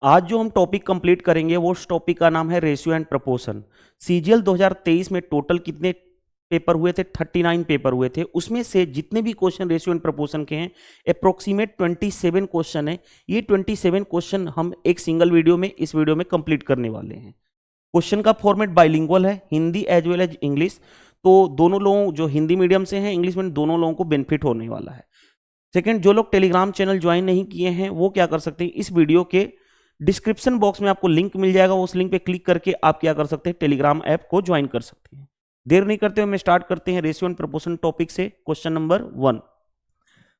आज जो हम टॉपिक कंप्लीट करेंगे वो उस टॉपिक का नाम है रेशियो एंड प्रपोर्शन। सीजीएल 2023 में टोटल कितने पेपर हुए थे? 39 पेपर हुए थे। उसमें से जितने भी क्वेश्चन रेशियो एंड प्रपोर्शन के हैं अप्रोक्सीमेट 27 क्वेश्चन है। ये 27 क्वेश्चन हम एक सिंगल वीडियो में इस वीडियो में कंप्लीट करने वाले हैं। क्वेश्चन का फॉर्मेट बाइलिंगुअल है, Hindi as well as English. तो दोनों लोगों जो हिंदी मीडियम से हैं, इंग्लिश में, दोनों लोगों को बेनिफिट होने वाला है। सेकंड, जो लोग टेलीग्राम चैनल ज्वाइन नहीं किए हैं वो क्या कर सकते हैं, इस वीडियो के डिस्क्रिप्शन बॉक्स में आपको लिंक मिल जाएगा, उस लिंक पे क्लिक करके आप क्या कर सकते हैं, टेलीग्राम ऐप को ज्वाइन कर सकते हैं। देर नहीं करते हुए मैं स्टार्ट करते हैं रेशियो एंड प्रपोर्शन टॉपिक से। Question number 1।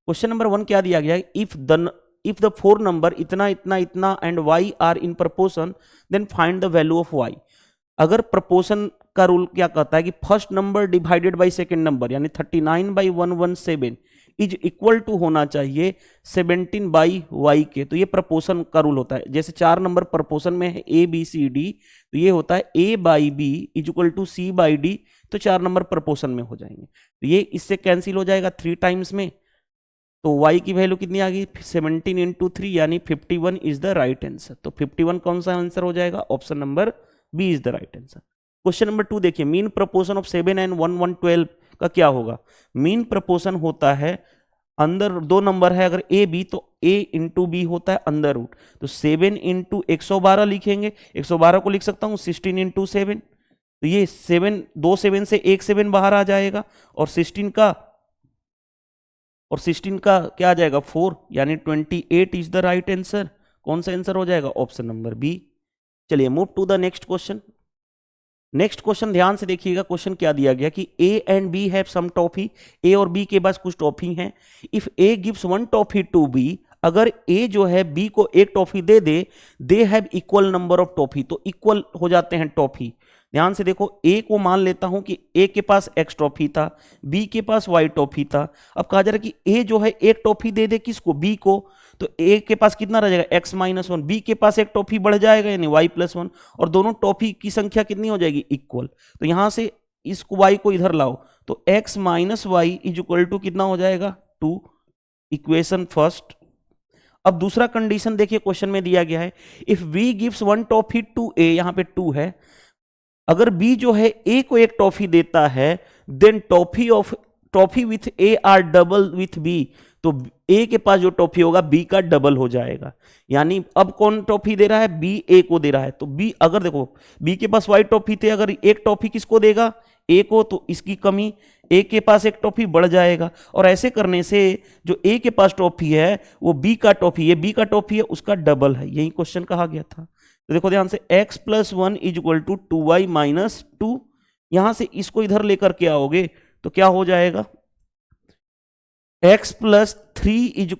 क्वेश्चन नंबर 1 क्या दिया गया है? इफ द फोर नंबर इतना इतना इतना and y are in proportion then find the value of y। अगर प्रपोर्शन का रूल क्या कहता है कि first number divided by second number यानी 39/117 इज इक्वल टू होना चाहिए 17/y के। तो ये प्रपोर्शन का रूल होता है। जैसे 4 नंबर प्रपोर्शन में है a b c d, तो ये होता है a/b is equal to c/d। तो 4 नंबर प्रपोर्शन में हो जाएंगे। तो ये इससे कैंसिल हो जाएगा 3 टाइम्स में। तो y की वैल्यू कितनी आ गई? 17 इंटू 3 यानी 51 इज द राइट आंसर। तो 51 कौन सा आंसर हो जाएगा? Option number B is the right answer. Question number 2 देखिए, मीन प्रपोर्शन ऑफ 7 एंड 1 112 का क्या होगा? मीन प्रपोर्शन होता है, अंदर दो नंबर है अगर ए बी तो a इंटू बी होता है अंदर रूट। तो 7 इंटू 112 लिखेंगे, 112 को लिख सकता हूँ 16 इंटू 7। तो ये 7, 2 7 से 1 7 बाहर आ जाएगा और 16 का क्या आ जाएगा? 4 यानी 28 इज द राइट आंसर। कौन सा आंसर हो जाएगा? Option number B. चलिए move to the next question. Next question ध्यान से देखिएगा। क्वेश्चन क्या दिया गया कि A and B have some toffee. A और बी के पास कुछ टॉफी हैं। If A gives 1 toffee to B, अगर ए जो है बी को एक टॉफी दे दे, they have equal number of toffee. तो इक्वल हो जाते हैं टॉफी। ध्यान से देखो, ए को मान लेता हूं कि ए के पास एक्स टॉफी था, बी के पास वाई टॉफी था। अब कहा जा रहा है कि ए जो है एक टॉफी दे दे किसको? बी को। तो ए के पास कितना रह जाएगा? x-1। बी के पास एक टॉफी बढ़ जाएगा यानी y+1, और दोनों टॉफी की संख्या कितनी हो जाएगी? इक्वल। तो यहां से इस y को इधर लाओ तो x-y इज इक्वल टू कितना हो जाएगा? 2। Equation first. अब दूसरा कंडीशन देखिए, क्वेश्चन में दिया गया है if b gives 1 toffee to a, यहां पे 2 है। अगर b जो है a को एक टॉफी देता है, then toffee with a are double with b। तो a के पास जो टॉफी होगा b का डबल हो जाएगा। यानी अब कौन टॉफी दे रहा है? b a को दे रहा है। तो b, अगर देखो b के पास y टॉफी थे, अगर एक टॉफी किसको देगा? a को, तो इसकी कमी a के पास एक टॉफी बढ़ जाएगा। और ऐसे करने से जो a के पास टॉफी है वो b का टॉफी है, b का टॉफी है उसका डबल है। यही क्वेश्चन कहा गया था। तो देखो ध्यान से, x+1 is equal to 2y-2। यहां से इसको इधर लेकर के आओगे तो क्या हो जाएगा? x+3 इज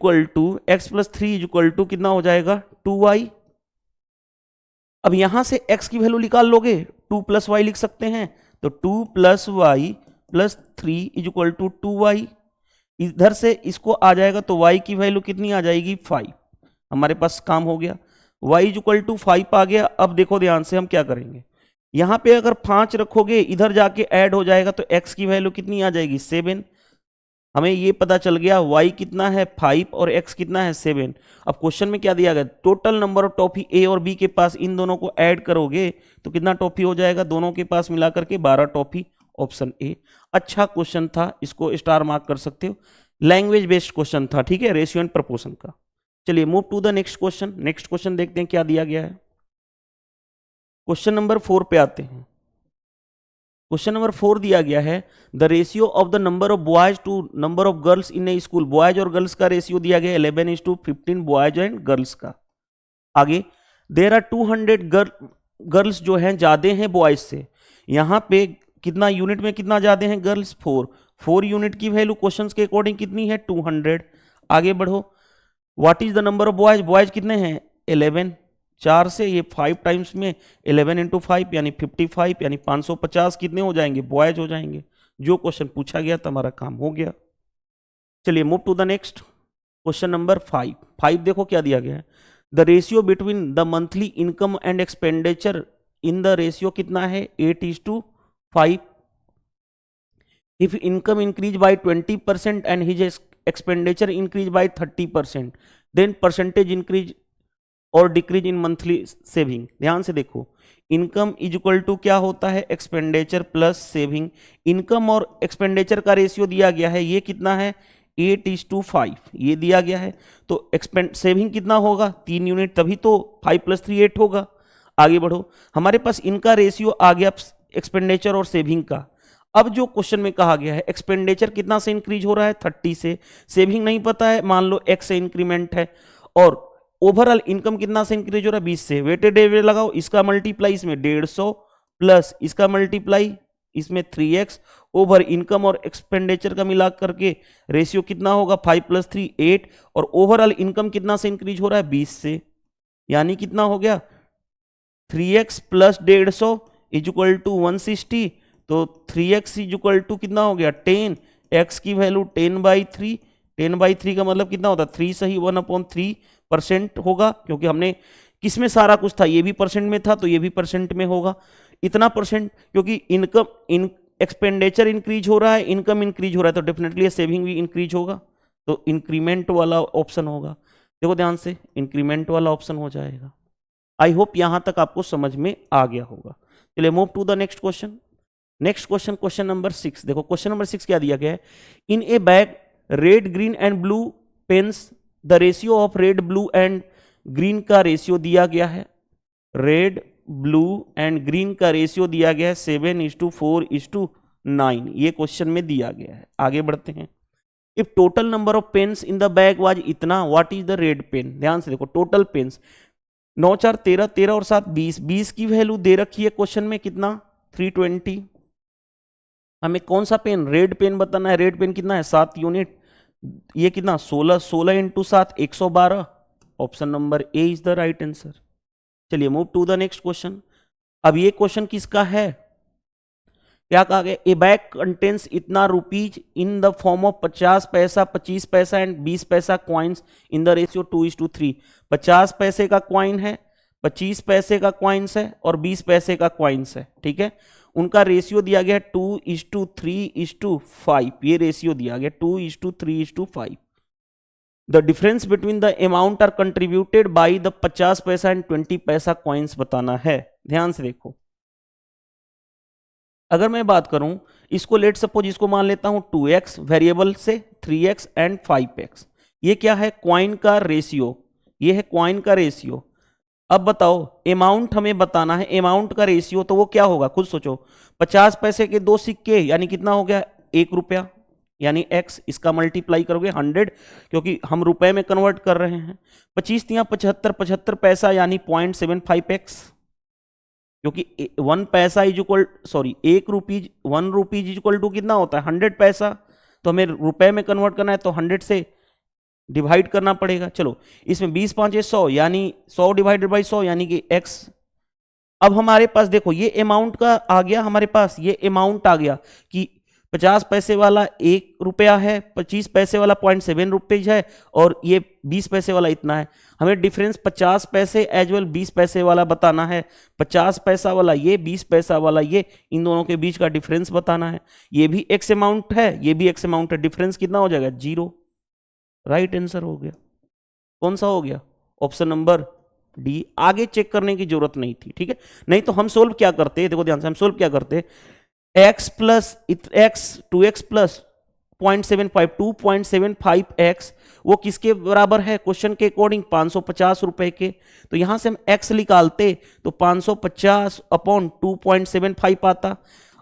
इक्वल टू कितना हो जाएगा? 2y। अब यहां से x की वैल्यू निकाल लोगे, 2 + y लिख सकते हैं। तो 2 + y + 3 is equal to 2y। इधर से इसको आ जाएगा तो y की वैल्यू कितनी आ जाएगी? 5। हमारे पास काम हो गया, y इज इक्वल टू 5 आ गया। अब देखो ध्यान से हम क्या करेंगे, यहां पे अगर 5 रखोगे इधर जाके ऐड हो जाएगा तो x की वैल्यू कितनी आ जाएगी? 7। हमें ये पता चल गया y कितना है? 5 और x कितना है? 7। अब क्वेश्चन में क्या दिया गया? Total number of toffee a और b के पास, इन दोनों को ऐड करोगे तो कितना टॉफी हो जाएगा? दोनों के पास मिलाकर के 12 टॉफी। Option A. अच्छा क्वेश्चन था, इसको स्टार मार्क कर सकते हो। लैंग्वेज बेस्ड क्वेश्चन था, ठीक है, रेशियो एंड प्रपोर्शन का। चलिए move to the next question. Next question देखते हैं क्या दिया गया है। क्वेश्चन नंबर 4 पे आते हैं। क्वेश्चन नंबर 4 दिया गया है the ratio of the number of boys to number of girls in a school. Boys और गर्ल्स का रेशियो दिया गया 11:15 बॉयज एंड गर्ल्स का। आगे देर आर 200 गर्ल्स जो हैं ज्यादा हैं बॉयज से। यहां पे कितना यूनिट में कितना ज्यादा हैं गर्ल्स? 4 यूनिट की वैल्यू क्वेश्चंस के अकॉर्डिंग कितनी है? 200। आगे बढ़ो, what is the number of boys? Boys कितने हैं? 11। 4 से ये 5 टाइम्स में 11 इंटू 5 यानी 55 यानी 550 कितने हो जाएंगे? बॉयज हो जाएंगे। जो क्वेश्चन पूछा गया था हमारा काम हो गया। चलिए move to the next question number 5। देखो क्या दिया गया है the ratio between the monthly income and expenditure in the ratio कितना है? 8:5। If income increase by 20% and his expenditure increase by 30%, then percentage increase और डिक्रीज इन मंथली सेविंग। ध्यान से देखो, इनकम इज इक्वल टू क्या होता है, expenditure plus saving. Income और एक्सपेंडिचर का रेशियो दिया गया है, ये कितना है 8:5, ये दिया गया है। तो सेविंग कितना होगा 3 यूनिट, तभी तो 5 + 3 8 होगा। आगे बढ़ो, हमारे पास इनका रेशियो आ गया एक्सपेंडिचर और सेविंग का। अब जो क्वेश्चन में कहा गया है एक्सपेंडिचर कितना से इंक्रीज हो रहा है 30 से, सेविंग नहीं पता है, मान लो x से इंक्रीमेंट है, और ओवरऑल इनकम कितना से इंक्रीज हो रहा है 20 से। वेटेड एवरेज लगाओ, इसका मल्टीप्लाई इसमें 150 प्लस इसका मल्टीप्लाई इसमें 3x ओवर इनकम और एक्सपेंडिचर का मिला करके रेशियो कितना होगा 5 + 3 8, और ओवरऑल इनकम कितना से इंक्रीज हो रहा है 20 से, यानी कितना हो गया 3x + 150 = 160। तो 3x = कितना हो गया 10, x की वैल्यू 10/3, 10/3 का मतलब कितना होता है 3 सही 1/3% होगा, क्योंकि हमने किसमें सारा कुछ था, ये भी परसेंट में था तो ये भी परसेंट में होगा। इतना परसेंट, क्योंकि इनकम एक्सपेंडिचर इंक्रीज हो रहा है, इनकम इंक्रीज हो रहा है, तो डेफिनेटली सेविंग भी इंक्रीज होगा, तो इंक्रीमेंट वाला ऑप्शन होगा। देखो ध्यान से, इंक्रीमेंट वाला ऑप्शन हो जाएगा। आई होप यहां तक आपको समझ में आ गया होगा। चलिए move to the next question. Next question, question number 6। देखो क्वेश्चन नंबर 6 क्या दिया गया है, in a bag red green and blue pens, the ratio of red blue and green का रेशियो दिया गया है, रेड ब्लू एंड ग्रीन का रेशियो दिया गया है 7:4:9, ये क्वेश्चन में दिया गया है। आगे बढ़ते हैं। If total number of pens in the bag was इतना, what is the red pen. ध्यान से देखो, टोटल पेन्स 9 4 13, 13 और 7 20, 20 की वैल्यू दे रखी है क्वेश्चन में कितना 320। हमें कौन सा पेन, रेड पेन बताना है। रेड पेन कितना है 7 यूनिट, ये कितना 16, 16 × 7 112। Option number A is the right answer. चलिए move to the next question. अब ये क्वेश्चन किसका है, क्या कहा गया, ए बैग कंटेन्स इतना rupees in the form of 50 paisa 25 पैसा एंड 20 पैसा कॉइन्स इन द रेशियो 2:3। 50 पैसे का कॉइन है, 25 पैसे का कॉइन्स है और 20 पैसे का कॉइन्स है, ठीक है। उनका रेशियो दिया गया 2:3:5, ये रेशियो दिया गया 2:3:5। The difference between the amount are contributed by the 50 paisa and 20 पैसा कॉइन्स बताना है। ध्यान से देखो, अगर मैं बात करूं इसको, लेट सपोज इसको मान लेता हूं 2x वेरिएबल से 3x एंड 5x, ये क्या है कॉइन का रेशियो, ये है कॉइन का रेशियो। अब बताओ अमाउंट हमें बताना है, अमाउंट का रेशियो तो वो क्या होगा खुद सोचो, 50 पैसे के 2 सिक्के यानी कितना हो गया 1 रुपया, यानी x, इसका मल्टीप्लाई करोगे 100 क्योंकि हम रुपए में कन्वर्ट कर रहे हैं। 25 × 75, 75 पैसा यानी 0.75x, क्योंकि 1 paisa is equal, sorry 1 rupees, 1 rupees is equal to कितना होता है 100 पैसा, तो हमें रुपए में कन्वर्ट करना है तो 100 से डिवाइड करना पड़ेगा। चलो इसमें 20 5 100 यानी 100 / 100 यानी कि x। अब हमारे पास देखो ये अमाउंट का आ गया, हमारे पास ये अमाउंट आ गया कि 50 पैसे वाला 1 रुपया है, 25 पैसे वाला 0.7 रुपीज है और ये 20 पैसे वाला इतना है। हमें डिफरेंस 50 पैसे एज वेल 20 पैसे वाला बताना है, 50 पैसा वाला ये, 20 पैसा वाला ये, इन दोनों के बीच का डिफरेंस बताना है। ये भी एक्स अमाउंट है, ये भी एक्स अमाउंट है, डिफरेंस कितना हो जाएगा 0। राइट आंसर हो गया। कौन सा हो गया, ऑप्शन नंबर डी। आगे चेक करने की जरूरत नहीं थी, ठीक है। नहीं तो हम सोल्व क्या करते, देखो ध्यान से, हम सोल्व क्या करते, x plus x 2x plus 0.75 2.75x वो किसके बराबर है क्वेश्चन के अकॉर्डिंग 550 रुपए के। तो यहां से हम x निकालते तो 550 अपॉन 2.75 आता।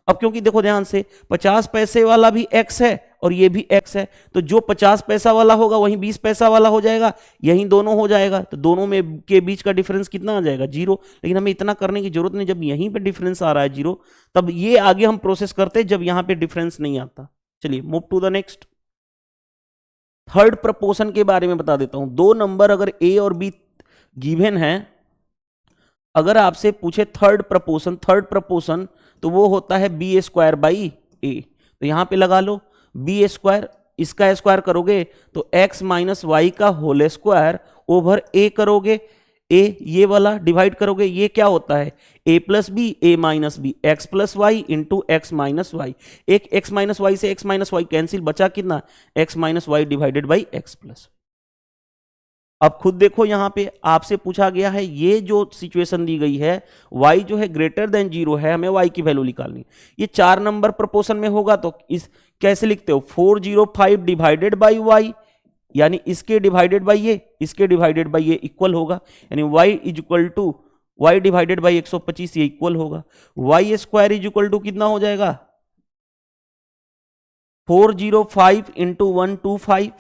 अब क्योंकि देखो ध्यान से 50 पैसे वाला भी x है और ये भी x है, तो जो 50 पैसा वाला होगा वहीं 20 पैसा वाला हो जाएगा, यहीं दोनों हो जाएगा, तो दोनों में के बीच का डिफरेंस कितना आ जाएगा 0। लेकिन हमें इतना करने की जरूरत नहीं, जब यहीं पे डिफरेंस आ रहा है 0 तब ये आगे हम प्रोसेस करते जब यहां पे डिफरेंस नहीं आता। चलिए move to the next. Third proportion के बारे में बता देता हूं। दो नंबर अगर a और b गिवन है, अगर आपसे पूछे थर्ड प्रपोर्शन तो वो होता है b² a। तो यहां पे लगा लो b², इसका स्क्वायर करोगे तो x - y का होल स्क्वायर ओवर a करोगे, a ये वाला डिवाइड करोगे, ये क्या होता है a + b a - b x + y into x - y। एक x - y से x - y कैंसिल, बचा कितना x - y divided by x + अब खुद देखो यहां पे आपसे पूछा गया है, ये जो सिचुएशन दी गई है y जो है ग्रेटर देन 0 है, हमें y की वैल्यू निकालनी। ये 4 नंबर प्रोपोर्शन में होगा तो इस कैसे लिखते हो, 405 डिवाइडेड बाई y, यानी इसके डिवाइडेड बाई ये, इसके डिवाइडेड बाई ये इक्वल होगा, यानी y is equal to y divided by 125, ये इक्वल होगा। y square is equal to कितना हो जाएगा, 405 इंटू 125,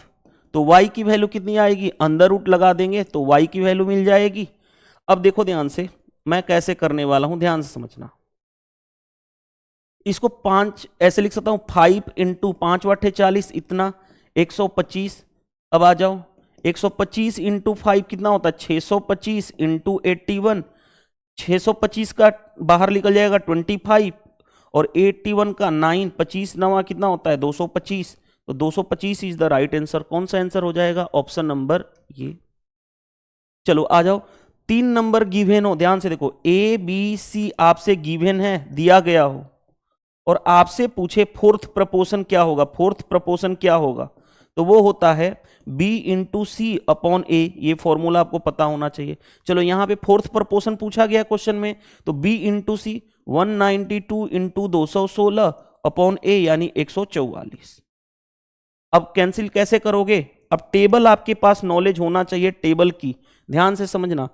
तो y की वैल्यू कितनी आएगी, अंदर रूट लगा देंगे तो y की वैल्यू मिल जाएगी। अब देखो ध्यान से मैं कैसे करने वाला हूं, ध्यान से समझना। इसको 5 ऐसे लिख सकता हूं, 5 इंटू 5/40 इतना 125। अब आ जाओ 125 इंटू 5 कितना होता है 625 इंटू 81, 625 का बाहर निकल जाएगा 25 और 81 का 9, 25 नवा कितना होता है 225, तो 225 इज द राइट आंसर। कौन सा आंसर हो जाएगा, ऑप्शन नंबर ये। चलो आ जाओ, 3 नंबर गिवन हो, ध्यान से देखो, ए बी सी आपसे गिवन है, दिया गया हो और आपसे पूछे फोर्थ प्रपोर्शन क्या होगा, फोर्थ प्रपोर्शन क्या होगा, तो वो होता है b इंटू सी अपॉन ए, ये फॉर्मूला आपको पता होना चाहिए। चलो यहां पे फोर्थ प्रपोर्शन पूछा गया क्वेश्चन में, तो b इंटू सी 192 इंटू 216 अपॉन ए यानी 144। अब कैंसिल कैसे करोगे, अब टेबल आपके पास नॉलेज होना चाहिए टेबल की, ध्यान से समझना।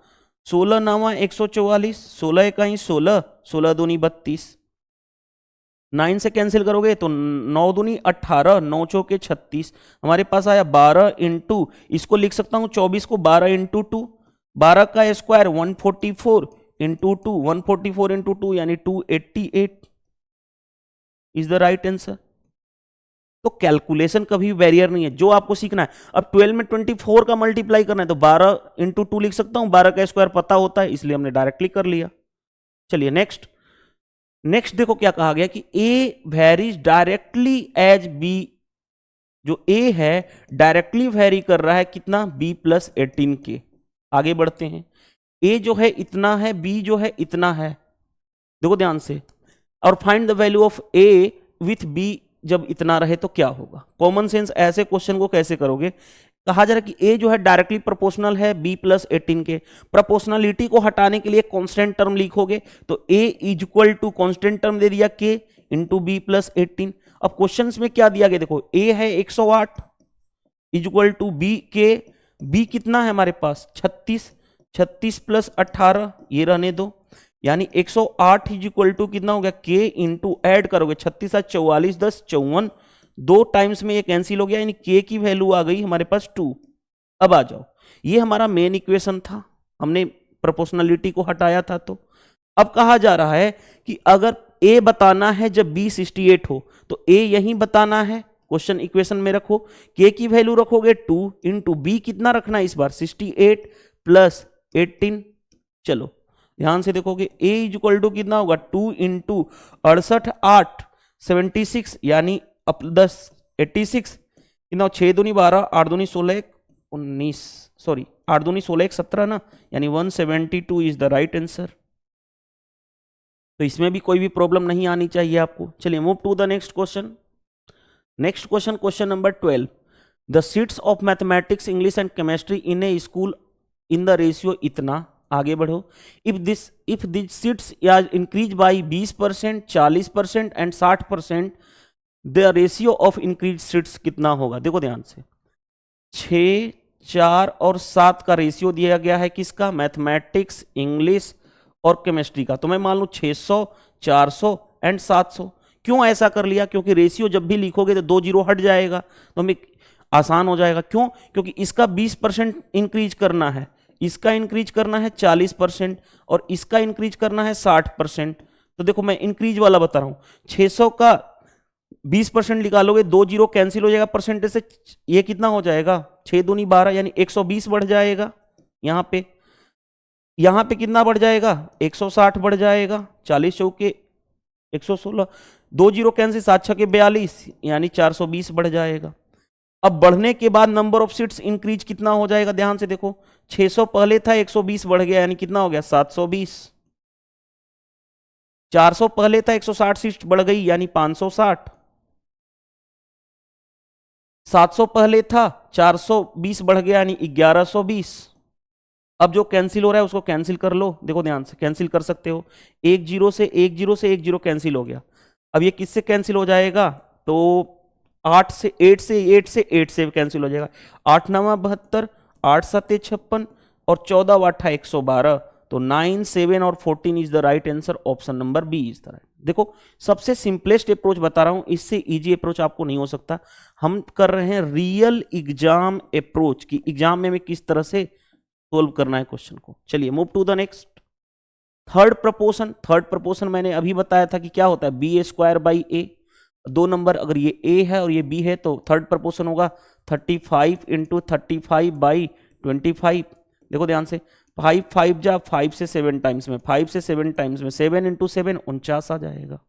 16 नवा 144, 16 इकाई 16, 16 दूनी 32, 9 से कैंसिल करोगे तो 9 दूनी 18, 9 चौके 36, हमारे पास आया 12 इंटू, इसको लिख सकता हूं 24 को 12 इंटू 2, 12 का स्क्वायर 144 इंटू 2, 144 इंटू 2 यानी 288 इज द राइट आंसर। तो कैलकुलेशन कभी बैरियर नहीं है, जो आपको सीखना है। अब 12 में 24 का मल्टीप्लाई करना है तो 12 इंटू 2 लिख सकता हूं, 12 का स्क्वायर पता होता है इसलिए हमने डायरेक्टली कर लिया। चलिए नेक्स्ट, नेक्स्ट देखो क्या कहा गया कि ए वेरीज डायरेक्टली एज बी, जो ए है डायरेक्टली वेरी कर रहा है कितना, b प्लस 18 के। आगे बढ़ते हैं, ए जो है इतना है, b जो है इतना है, देखो ध्यान से, और find the value of a with b जब इतना रहे तो क्या होगा। कॉमन सेंस ऐसे क्वेश्चन को कैसे करोगे, कहा जा रहा है कि a जो है डायरेक्टली प्रोपोर्शनल है b प्लस 18 के, प्रोपोर्शनलिटी को हटाने के लिए कांस्टेंट टर्म लिखोगे तो a is equal to constant term दे दिया k इंटू बी प्लस 18। अब क्वेश्चन में क्या दिया गया, देखो a है 108 इज इक्वल टू बी के, b कितना है हमारे पास 36, 36 प्लस 18 ये रहने दो, यानी 108 इज इक्वल टू कितना हो गया k इंटू ऐड करोगे 36 44 10 54, 2 टाइम्स में ये कैंसिल हो गया, यानी k की वैल्यू आ गई हमारे पास 2। अब आ जाओ, ये हमारा मेन इक्वेशन था, हमने प्रोपोर्शनलिटी को हटाया था। तो अब कहा जा रहा है कि अगर a बताना है जब b 68 हो तो a यहीं बताना है, क्वेश्चन इक्वेशन में रखो, k की वैल्यू रखोगे 2 इंटू बी कितना रखना है इस बार 68 प्लस 18। चलो ध्यान से देखोगे a इज इक्वल टू कितना होगा 2 इंटू 68 8 76 यानी 10 86 कितना, 6 दूनी 12 8 दूनी 16 19, सॉरी 8 दूनी 16 17 ना, यानी 172 इज द राइट आंसर। तो इसमें भी कोई भी प्रॉब्लम नहीं आनी चाहिए आपको। चलिए move to the next question. Next question, question number 12, the seats of mathematics English and chemistry in a school in the ratio इतना, आगे बढ़ो, if this seats are increase by 20%, 40% and 60%, the ratio of increase seats कितना होगा। देखो ध्यान से, 6 4 और 7 का रेशियो दिया गया है किसका, मैथमेटिक्स इंग्लिश और केमिस्ट्री का। तो मैं मान लू 600 400 एंड 700। क्यों ऐसा कर लिया, क्योंकि रेशियो जब भी लिखोगे तो 2 जीरो हट जाएगा तो हमें आसान हो जाएगा। क्यों, क्योंकि इसका 20% इंक्रीज करना है, इसका इंक्रीज करना है 40% और इसका इंक्रीज करना है 60%। तो देखो मैं इंक्रीज वाला बता रहा हूं, 600 का 20% निकालोगे, 2 जीरो कैंसिल हो जाएगा परसेंटेज से, ये कितना हो जाएगा 6 दूनी 12 यानी 120 बढ़ जाएगा। यहां पे कितना बढ़ जाएगा 160 बढ़ जाएगा, 40 चौके 116, 2 जीरो कैंसिल, 7 छके 42 यानी 420 बढ़ जाएगा। अब बढ़ने के बाद नंबर ऑफ सीट्स इंक्रीज कितना हो जाएगा, ध्यान से देखो, 600 पहले था 120 बढ़ गया यानी कितना हो गया 720, 400 पहले था 160 सीट्स बढ़ गई यानी 560, 700 पहले था, 420 बढ़ गया यानी 1120। अब जो कैंसिल हो रहा है उसको कैंसिल कर लो, देखो ध्यान से कैंसिल कर सकते हो। एक जीरो से एक जीरो से एक जीरो कैंसिल हो गया। अब ये किससे कैंसिल हो जाएगा, तो 8 से 8 से 8 से 8 से कैंसिल हो जाएगा। 8 नवा 72, 8 सत्ते 56 और 14 वाठा 112। तो 9, 7 और 14 is the right answer, option number B is the right. देखो सबसे सिंपलेस्ट अप्रोच बता रहा हूं, इससे इजी अप्रोच आपको नहीं हो सकता। हम कर रहे हैं रियल एग्जाम अप्रोच की, एग्जाम में किस तरह से सोल्व करना है क्वेश्चन को। चलिए move to the next. Third proportion, third proportion मैंने अभी बताया था कि क्या होता है, B A square by A. दो नंबर अगर ये ए है और ये बी है तो थर्ड प्रपोर्शन होगा 35 इंटू 35 बाई 25। देखो ध्यान से, 5 5 जा 5 से 7 टाइम्स में, 5 से 7 टाइम्स में 7 इंटू 7 49 आ जाएगा।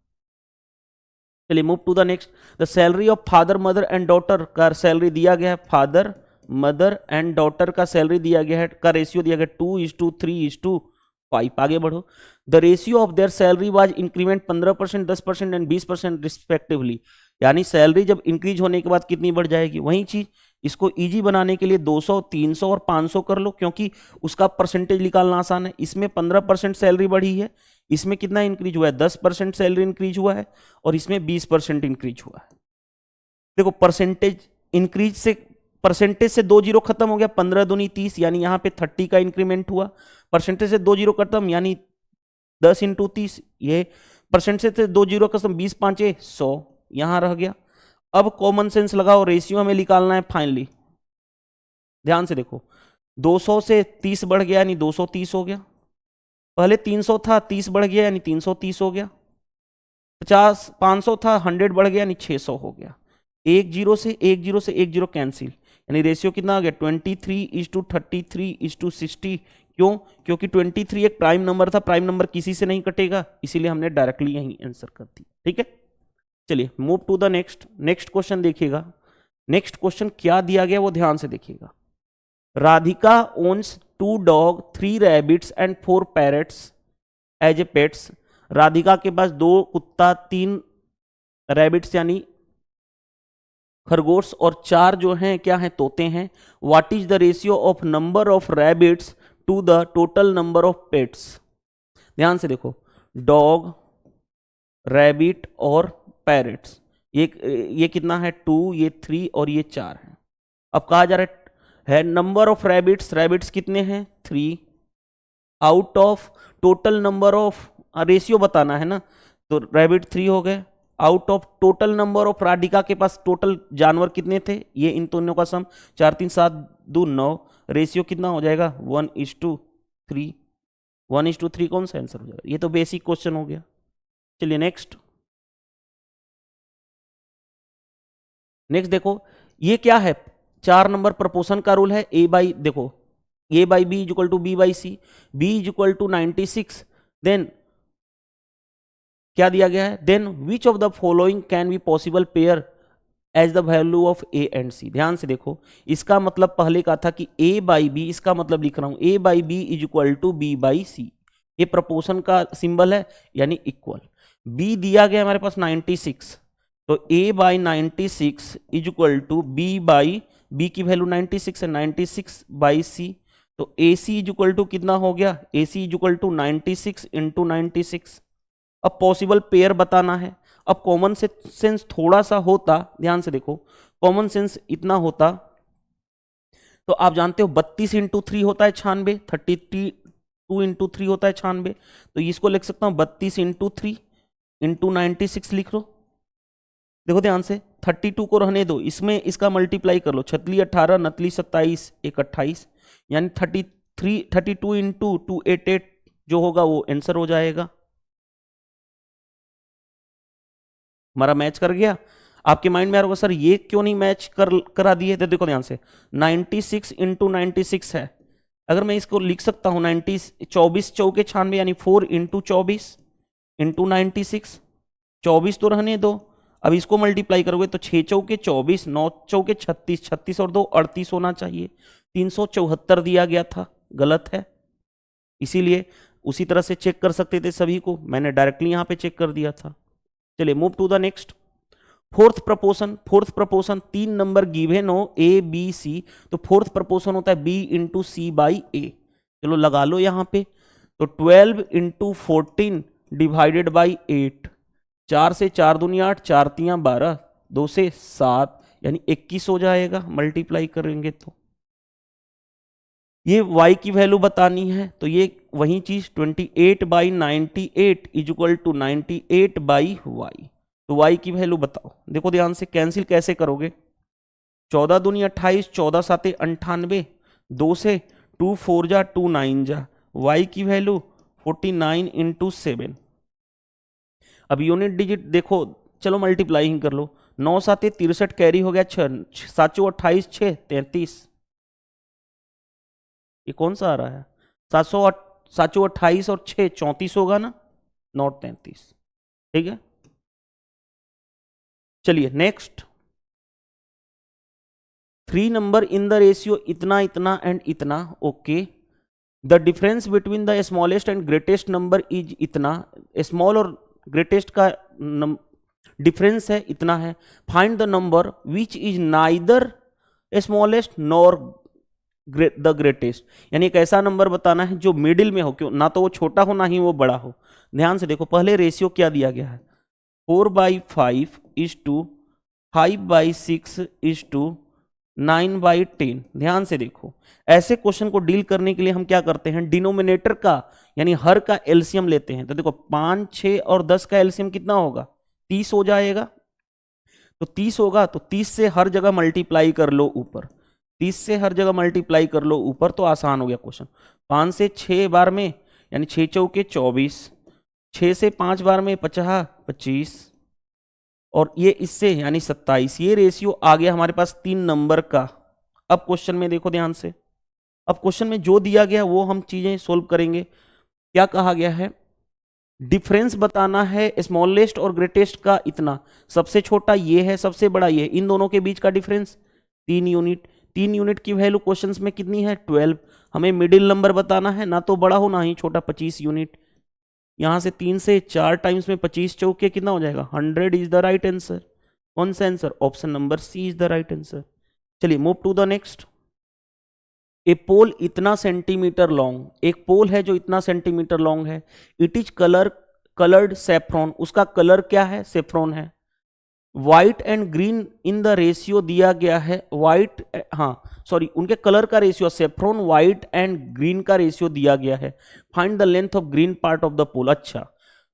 चलिए move to the next. The salary of father mother and daughter का सैलरी दिया गया है, फादर मदर एंड डॉटर का सैलरी दिया गया है, का रेशियो दिया गया 2:3:5। आगे बढ़ो। The ratio of their salary was increment 15%, 10% and 20% respectively. यानी सैलरी जब इंक्रीज होने के बाद कितनी बढ़ जाएगी, वही चीज। इसको इजी बनाने के लिए 200, 300 और 500 कर लो, क्योंकि उसका परसेंटेज निकालना आसान है। इसमें 15% सैलरी बढ़ी है, इसमें कितना इंक्रीज हुआ है, 10% सैलरी इंक्रीज हुआ है, और इसमें 20% इंक्रीज हुआ है। देखो परसेंटेज इंक्रीज से, परसेंटेज से 2 जीरो खत्म हो गया, 15 दूनी 30, यानी यहाँ पे 30 का इंक्रीमेंट हुआ। परसेंटेज से 2 जीरो खत्म यानी 10 इंटू 30, ये परसेंटेज से 2 जीरो खत्म, 20 5 100 यहां रह गया। अब कॉमन सेंस लगाओ, रेशियो हमें निकालना है फाइनली। ध्यान से देखो, 200 से 30 बढ़ गया यानी 230 हो गया। पहले 300 था, 30 बढ़ गया यानी 330 हो गया। 50 500 था, 100 बढ़ गया यानी 600 हो गया। एक जीरो से एक जीरो से एक जीरो कैंसिल, यानी रेशियो कितना आ गया 23:33:60। क्यों, क्योंकि 23 एक प्राइम नंबर था, प्राइम नंबर किसी से नहीं कटेगा, इसीलिए हमने डायरेक्टली यही आंसर कर दिया। ठीक है, चलिए move to the next. Next question देखिएगा। नेक्स्ट क्वेश्चन क्या दिया गया वो ध्यान से देखिएगा। Radhika owns 2 dog, 3 rabbits and 4 parrots as a pets. Radhika के पास 2 कुत्ता, 3 रैबिट्स यानी खरगोश और 4 जो हैं क्या हैं, तोते हैं। What is the ratio of number of rabbits to the total number of pets. ध्यान से देखो, डॉग, रैबिट और पैरट्स, ये कितना है 2, ये 3 और ये 4 है। अब कहा जा रहा है नंबर ऑफ रैबिट्स, रैबिट्स कितने हैं 3, out of total number of, ratio बताना है ना, तो रैबिट 3 हो गए, out of total number of, Radhika के पास टोटल जानवर कितने थे, ये इन दोनों का सम 4 3 7 2 9, रेशियो कितना हो जाएगा 1:3। 1:3 कौन सा आंसर हो जाएगा, ये तो बेसिक क्वेश्चन हो गया। चलिए नेक्स्ट। नेक्स्ट देखो, ये क्या है, 4 नंबर प्रपोर्शन का रूल है। ए बाई, देखो A by B equal to B by C, B equal to 96। Then क्या दिया गया है, then which of the following can be possible pair as the value of A and C. ध्यान से देखो, इसका मतलब पहले का था कि ए बाई बी, इसका मतलब लिख रहा हूं A by B is equal to B by C. ये प्रपोर्शन का सिंबल है यानी इक्वल। बी दिया गया हमारे पास 96, तो a by 96 is equal to B by, B की वैल्यू 96 है, 96 बाई सी। तो A C is equal to कितना हो गया, A C is equal to 96 into 96। अब पॉसिबल पेयर बताना है। अब कॉमन सेंस थोड़ा सा होता, ध्यान से देखो, कॉमन सेंस इतना होता तो आप जानते हो 32 इंटू 3 होता है 96, 32 इंटू 3 होता है 96, तो इसको लिख सकता हूं 32 इंटू 3 इंटू 96 लिख लो। देखो ध्यान से, 32 को रहने दो, इसमें इसका मल्टीप्लाई कर लो, छतली 18, नतली 27, 1 28, यानी 32 इंटू 288 जो होगा वो आंसर हो जाएगा। हमारा मैच कर गया। आपके माइंड में आ रहा होगा सर ये क्यों नहीं मैच करा दिए, तो देखो ध्यान से, 96 इंटू 96 है, अगर मैं इसको लिख सकता हूं 24 चौके 96 यानी 4 इंटू 24 इंटू 96, 24 तो रहने दो, अब इसको मल्टीप्लाई करोगे तो 6 चौके 24, 9 चौके 36, 36 और 2 38 होना चाहिए। 374 दिया गया था, गलत है, इसीलिए उसी तरह से चेक कर सकते थे सभी को, मैंने डायरेक्टली यहां पे चेक कर दिया था। चलिए move to the next. Fourth proportion 3 number given हो ए बी सी, तो फोर्थ प्रपोर्शन होता है B into C by A. चलो लगा लो यहां पे, तो 12 इंटू 14 डिवाइडेड बाई 8, 4 से 4 दूनी 8, 4 तियां 12, 2 से 7 यानी 21 हो जाएगा मल्टीप्लाई करेंगे तो। ये y की वैल्यू बतानी है, तो ये वही चीज 28/98 इज इक्वल टू 98/y। तो y की वैल्यू बताओ, देखो ध्यान से कैंसिल कैसे करोगे, 14 दूनी 28, 14 साते 98, 2 से 2 4 जा 2 9 जा, y की वैल्यू 49 इंटू 7। अब यूनिट डिजिट देखो, चलो मल्टीप्लाइंग कर लो, 9 साते 63 कैरी हो गया, 6 7 28 6 33, ये कौन सा आ रहा है, 728 और 6 34 होगा ना, नॉट 33। ठीक है, चलिए next, 3 number in the ratio इतना इतना एंड इतना, okay. The difference between the smallest and greatest number is इतना, स्मॉल और ग्रेटेस्ट का डिफरेंस है इतना है। Find the number which is neither smallest nor the greatest, यानी एक ऐसा नंबर बताना है जो मिडिल में हो, क्यों ना तो वो छोटा हो ना ही वो बड़ा हो। ध्यान से देखो, पहले रेशियो क्या दिया गया है, 4/5 इज टू 5/6 इज टू 9/10। ध्यान से देखो, ऐसे क्वेश्चन को डील करने के लिए हम क्या करते हैं, डिनोमिनेटर का यानी हर का एलसीएम लेते हैं। तो देखो 5 6 और 10 का एलसीएम कितना होगा, 30 हो जाएगा। तो 30 होगा तो 30 से हर जगह मल्टीप्लाई कर लो ऊपर, 30 से हर जगह मल्टीप्लाई कर लो ऊपर, तो आसान हो गया क्वेश्चन। 5 से 6 बार में यानी 6 चौके 24, 6 से 5 बार में 50 25, और ये इससे यानी 27। ये रेशियो आ गया हमारे पास 3 नंबर का। अब क्वेश्चन में देखो ध्यान से, अब क्वेश्चन में जो दिया गया वो हम चीजें सोल्व करेंगे। क्या कहा गया है, डिफरेंस बताना है स्मॉलेस्ट और ग्रेटेस्ट का इतना, सबसे छोटा ये है, सबसे बड़ा ये, इन दोनों के बीच का डिफरेंस 3 यूनिट। 3 यूनिट की वैल्यू क्वेश्चंस में कितनी है, 12। हमें मिडिल नंबर बताना है, ना तो बड़ा हो ना ही छोटा, 25 यूनिट। यहां से 3 से 4 टाइम्स में 25 चौके कितना हो जाएगा, 100 इज द राइट आंसर। कौन सा answer, option number C is the right answer. चलिए move to the next. A pole इतना सेंटीमीटर लॉन्ग, एक पोल है जो इतना सेंटीमीटर लॉन्ग है, इट इज कलर्ड सेफ्रॉन, उसका कलर क्या है, सेफ्रॉन है। White and green in the ratio दिया गया है, व्हाइट, हाँ सॉरी, उनके कलर का ratio, saffron white and green का रेशियो दिया गया है। Find the length of green part of the पोल। अच्छा,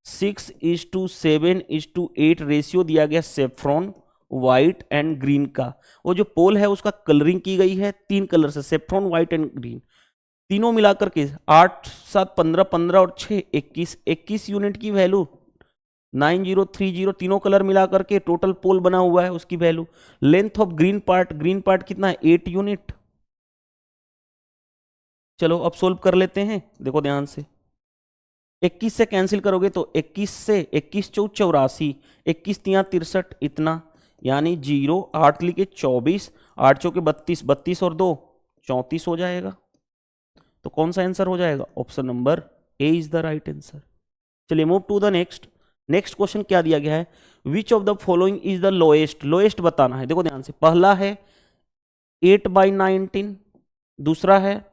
6:7:8 रेशियो दिया गया सेफ्रॉन व्हाइट एंड ग्रीन का। वो जो पोल है उसका कलरिंग की गई है 3 कलर से, सेफ्रॉन व्हाइट एंड ग्रीन, तीनों मिलाकर के 8 7 15 15 और 6 21, 21 यूनिट की वैल्यू, 9030, तीनों कलर मिलाकर के टोटल पोल बना हुआ है, उसकी value. Length of green part कितना है, 8 यूनिट। चलो अब सोल्व कर लेते हैं, देखो ध्यान से, 21 से कैंसिल करोगे तो 21 से 21 चौ 84, 21 तियां 63 इतना, यानी 0 8 लिखे 24, 8 चौके 32, 32 और 2 34 हो जाएगा। तो कौन सा आंसर हो जाएगा, option number A is the right answer. चलिए move to the next. Next question क्या दिया गया है, which of the following is the lowest, lowest बताना है। देखो ध्यान से, पहला है 8/19, दूसरा है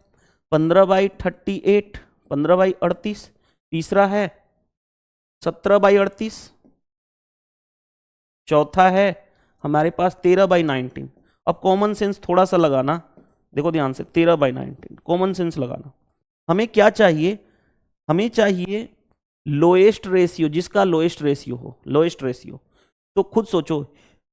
15/38, 15/38, तीसरा है 17/38, चौथा है हमारे पास 13/19। अब कॉमन सेंस थोड़ा सा लगाना, देखो ध्यान से, 13/19 कॉमन सेंस लगाना। हमें क्या चाहिए, हमें चाहिए लोएस्ट रेशियो, जिसका लोएस्ट रेशियो हो, लोएस्ट रेशियो। तो खुद सोचो,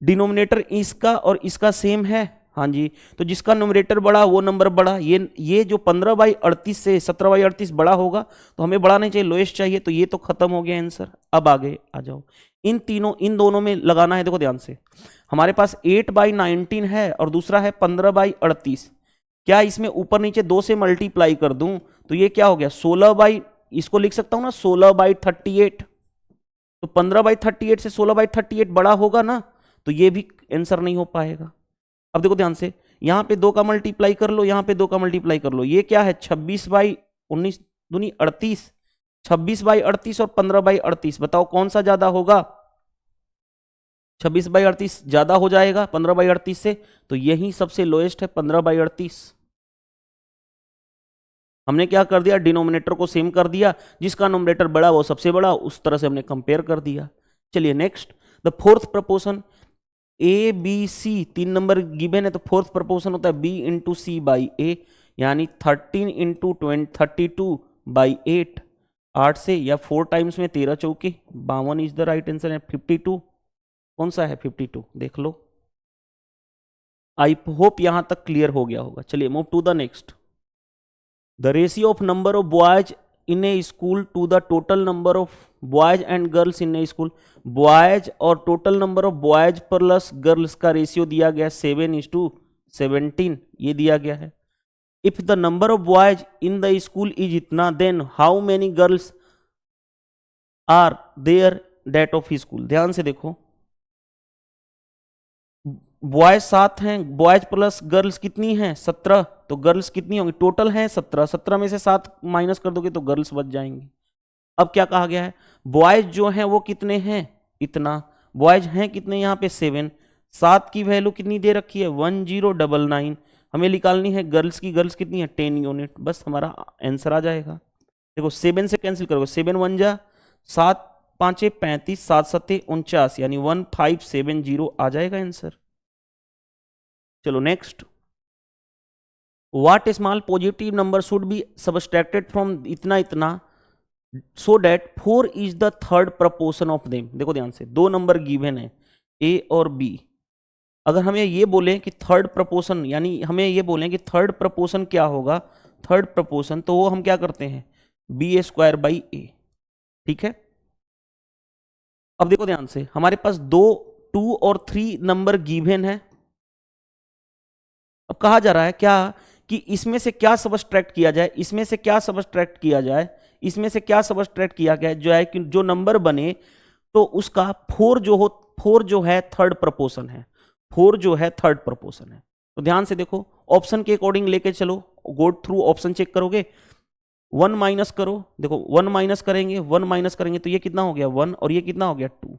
डिनोमिनेटर इसका और इसका सेम है, हाँ जी, तो जिसका न्यूमरेटर बड़ा वो नंबर बड़ा। ये जो 15/38 से 17/38 बड़ा होगा, तो हमें बड़ा नहीं चाहिए, लोएस्ट चाहिए। तो ये तो खत्म हो गया आंसर। अब आगे आ जाओ, इन दोनों में लगाना है। देखो ध्यान से, हमारे पास 8/19 है और दूसरा है 15/38। क्या इसमें ऊपर नीचे 2 से मल्टीप्लाई कर दूं तो ये क्या हो गया, 16, इसको लिख सकता हूं ना 16/38। तो 15/38 से 16/38 बड़ा होगा ना, तो ये भी आंसर नहीं हो पाएगा। अब देखो ध्यान से, यहां पे 2 का मल्टीप्लाई कर लो, यहां पे 2 का मल्टीप्लाई कर लो, ये क्या है 26/19 दूनी 38, 26/38 और 15/38, बताओ कौन सा ज्यादा होगा। 26/38 ज्यादा हो जाएगा 15/38 से, तो यही सबसे लोएस्ट है 15/38। हमने क्या कर दिया, डिनोमिनेटर को सेम कर दिया, जिसका नोमिनेटर बड़ा वो सबसे बड़ा, उस तरह से हमने कंपेयर कर दिया। चलिए next, the fourth proportion A B C, 3 number given है, तो फोर्थ प्रपोर्शन होता है B into C by A, यानी 13 इंटू 32/8, 8 से या 4 टाइम्स में 13 चौके 52 इज द राइट आंसर है। 52 कौन सा है, 52 देख लो। आई होप यहां तक क्लियर हो गया होगा। चलिए move to the next, the ratio of number of boys in a school to the total number of boys and girls in a school. Boys और total number of boys plus girls का ratio दिया गया 7:17, ये दिया गया है। If the number of boys in the school is इतना, then how many girls are there that of school. ध्यान से देखो, बॉयज 7 हैं, बॉयज प्लस गर्ल्स कितनी हैं 17, तो गर्ल्स कितनी होंगी, टोटल हैं 17, 17 में से 7 माइनस कर दोगे तो गर्ल्स बच जाएंगी। अब क्या कहा गया है, बॉयज जो हैं वो कितने हैं, इतना, बॉयज हैं कितने यहाँ पे 7, 7 की वैल्यू कितनी दे रखी है 1099, हमें निकालनी है गर्ल्स की, गर्ल्स कितनी है 10 यूनिट, बस हमारा आंसर आ जाएगा। देखो 7 से कैंसिल करोगे, 7 1 जा 7 5 35 7 7 49, यानी 1570 आ जाएगा आंसर। चलो next, what small positive number should be subtracted from इतना इतना so that 4 is the third proportion of them. देखो ध्यान से, 2 नंबर गिवन है ए और बी, अगर हमें ये बोले कि थर्ड प्रपोर्शन, यानी हमें ये बोले कि थर्ड प्रपोर्शन क्या होगा, थर्ड प्रपोर्शन, तो वो हम क्या करते हैं b² a, ठीक है। अब देखो ध्यान से, हमारे पास 2 और 3 नंबर गिवन है। अब कहा जा रहा है क्या कि इसमें से क्या सबट्रैक्ट किया जाए, इसमें से क्या सबट्रैक्ट किया जाए, इसमें से क्या सबट्रैक्ट किया गया जो है कि जो नंबर बने तो उसका 4 जो है थर्ड प्रपोर्शन है, 4 जो है थर्ड प्रपोर्शन है। तो ध्यान से देखो, ऑप्शन के अकॉर्डिंग लेके चलो, गो थ्रू ऑप्शन चेक करोगे, 1 माइनस करो, देखो 1 माइनस करेंगे, 1 माइनस करेंगे तो ये कितना हो गया 1, और ये कितना हो गया 2।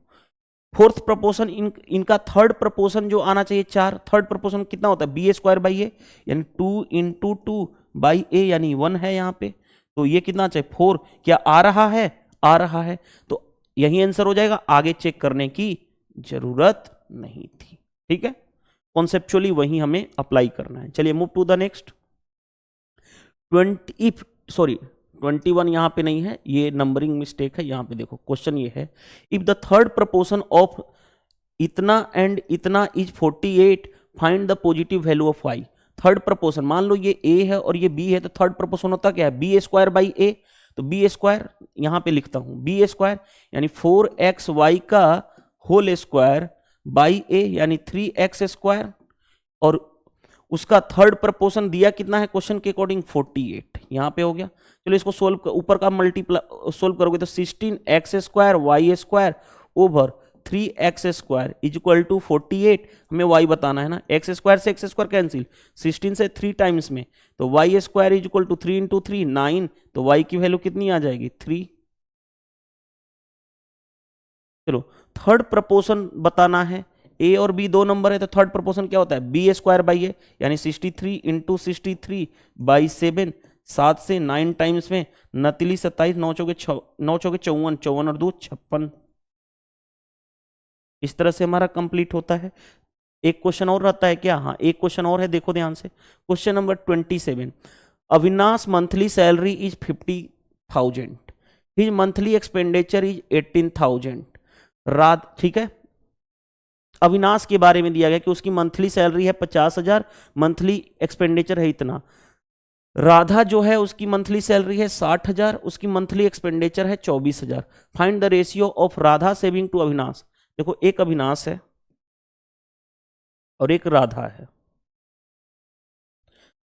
फोर्थ प्रपोर्शन इनका थर्ड प्रपोर्शन जो आना चाहिए 4, थर्ड प्रपोर्शन कितना होता है b²a, यानी 2 इंटू 2/a, यानी 1 है यहाँ पे, तो ये कितना चाहिए 4, क्या आ रहा है, आ रहा है, तो यही आंसर हो जाएगा, आगे चेक करने की जरूरत नहीं थी, ठीक है। कॉन्सेप्चुअली वही हमें अप्लाई करना है। चलिए मूव टू द नेक्स्ट, 21 यहां पे नहीं है, ये नंबरिंग मिस्टेक है, यहां पे देखो क्वेश्चन ये है, if the third proportion of इतना एंड इतना is 48, find the positive value of y। Third proportion, मान लो ये a है और ये b है, तो थर्ड प्रपोर्शन होता क्या है b²a, तो b² यहां पे लिखता हूं b², यानी 4xy का होल स्क्वायर बाई a, यानी 3x², और उसका थर्ड प्रपोर्शन दिया कितना है क्वेश्चन के अकॉर्डिंग 48, यहां पे हो गया। चलो इसको सोल्व, ऊपर का मल्टीप्लाई सोल्व करोगे तो 16x² y² over 3x² is equal to 48, हमें y बताना है ना, x² से x² कैंसिल, 16 से 3 टाइम्स में, तो y² is equal to 3 into 3 9, तो y की वैल्यू कितनी आ जाएगी 3। चलो थर्ड प्रपोर्शन बताना है, a और b 2 नंबर है, तो थर्ड प्रपोर्शन क्या होता है b²a, यानी 63 इंटू 63/7, 7 से 9 टाइम्स में, 29 27 9 चौके 54, 54 और 2 56, इस तरह से हमारा कंप्लीट होता है। एक क्वेश्चन और रहता है क्या, हाँ एक क्वेश्चन और है, देखो ध्यान से, question number 27, Avinash monthly salary is 50,000, his monthly expenditure is 18,000, ठीक है। अविनाश के बारे में दिया गया कि उसकी मंथली सैलरी है 50,000, मंथली एक्सपेंडिचर है इतना। राधा जो है उसकी मंथली सैलरी है 60,000, उसकी मंथली एक्सपेंडिचर है 24,000। Find the ratio of Radha saving to Avinash. देखो एक अविनाश है और एक राधा है।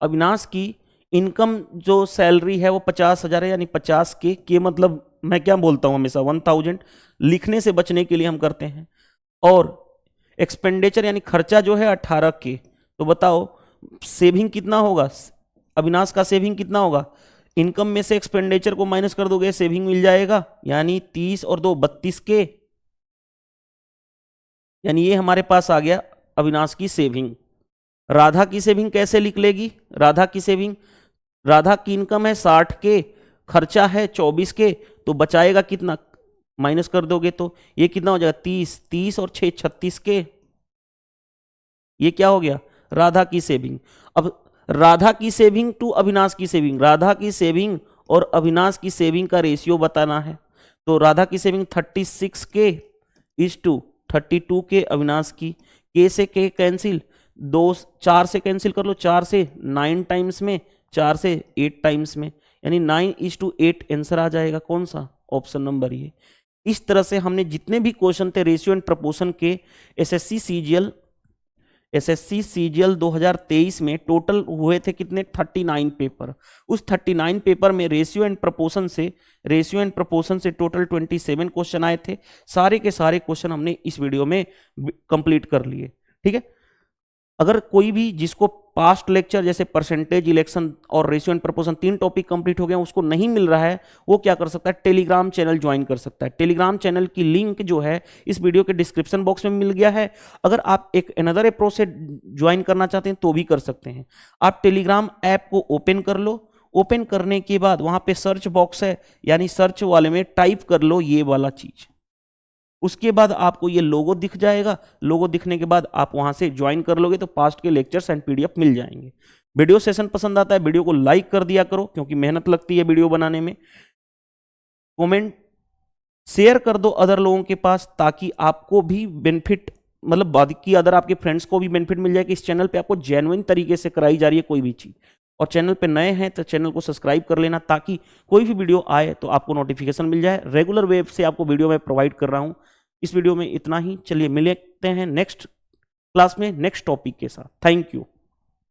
अविनाश की इनकम जो सैलरी है वो 50,000 है, यानी 50 के मतलब मैं क्या बोलता हूं हमेशा 1000 लिखने से बचने के लिए हम करते हैं, और एक्सपेंडिचर यानी खर्चा जो है 18 के, तो बताओ सेविंग कितना होगा, अविनाश का सेविंग कितना होगा, इनकम में से एक्सपेंडिचर को माइनस कर दोगे सेविंग मिल जाएगा, यानी 30 और 2 32 के, यानी ये हमारे पास आ गया अविनाश की सेविंग। राधा की सेविंग कैसे लिख लेगी? राधा की सेविंग, राधा की इनकम है 60 के, खर्चा है 24 के, तो बचाएगा कितना? माइनस कर दोगे तो ये कितना हो जाएगा? 30, 30 और 6 36 के। ये क्या हो गया? राधा की सेविंग। अब राधा की सेविंग टू अविनाश की सेविंग, राधा की सेविंग और अविनाश की सेविंग का रेशियो बताना है। तो राधा की सेविंग 36 के इज टू 32 के अविनाश की। के से के कैंसिल, 2 4 से कैंसिल कर लो, 4 से 9 टाइम्स में, 4 से 8 टाइम्स में, यानी 9:8 आंसर आ जाएगा। कौन सा? ऑप्शन नंबर ये। इस तरह से हमने जितने भी क्वेश्चन थे रेशियो एंड प्रपोर्शन के एसएससी सीजीएल 2023 में टोटल हुए थे कितने? 39 पेपर। उस 39 पेपर में रेशियो एंड प्रपोर्शन से टोटल 27 क्वेश्चन आए थे। सारे के सारे क्वेश्चन हमने इस वीडियो में कंप्लीट कर लिए। ठीक है, अगर कोई भी जिसको पास्ट लेक्चर जैसे परसेंटेज, इलेक्शन और ratio and proportion 3 topic complete हो गए, उसको नहीं मिल रहा है, वो क्या कर सकता है? टेलीग्राम चैनल ज्वाइन कर सकता है। टेलीग्राम चैनल की लिंक जो है इस वीडियो के डिस्क्रिप्शन बॉक्स में मिल गया है। अगर आप एक अनदर अप्रोच से ज्वाइन करना चाहते हैं तो भी कर सकते हैं। आप टेलीग्राम ऐप को ओपन कर लो। ओपन करने के बाद वहां पे सर्च बॉक्स है, यानी सर्च वाले में टाइप कर लो ये वाला चीज। उसके बाद आपको ये लोगो दिख जाएगा। लोगो दिखने के बाद आप वहां से ज्वाइन कर लोगे तो पास्ट के लेक्चर्स एंड पीडीएफ मिल जाएंगे। वीडियो सेशन पसंद आता है, वीडियो को लाइक कर दिया करो, क्योंकि मेहनत लगती है वीडियो बनाने में। कमेंट शेयर कर दो अदर लोगों के पास, ताकि आपको भी बेनिफिट, मतलब बाकी अदर आपके फ्रेंड्स को भी बेनिफिट मिल जाए कि इस चैनल पे आपको जेन्युइन तरीके से कराई जा रही है कोई भी चीज। और चैनल पे नए हैं तो चैनल को सब्सक्राइब कर लेना, ताकि कोई भी वीडियो आए तो आपको नोटिफिकेशन मिल जाए। रेगुलर वेब से आपको वीडियो मैं प्रोवाइड कर रहा हूं। इस वीडियो में इतना ही। चलिए मिलते हैं नेक्स्ट क्लास में नेक्स्ट टॉपिक के साथ। Thank you.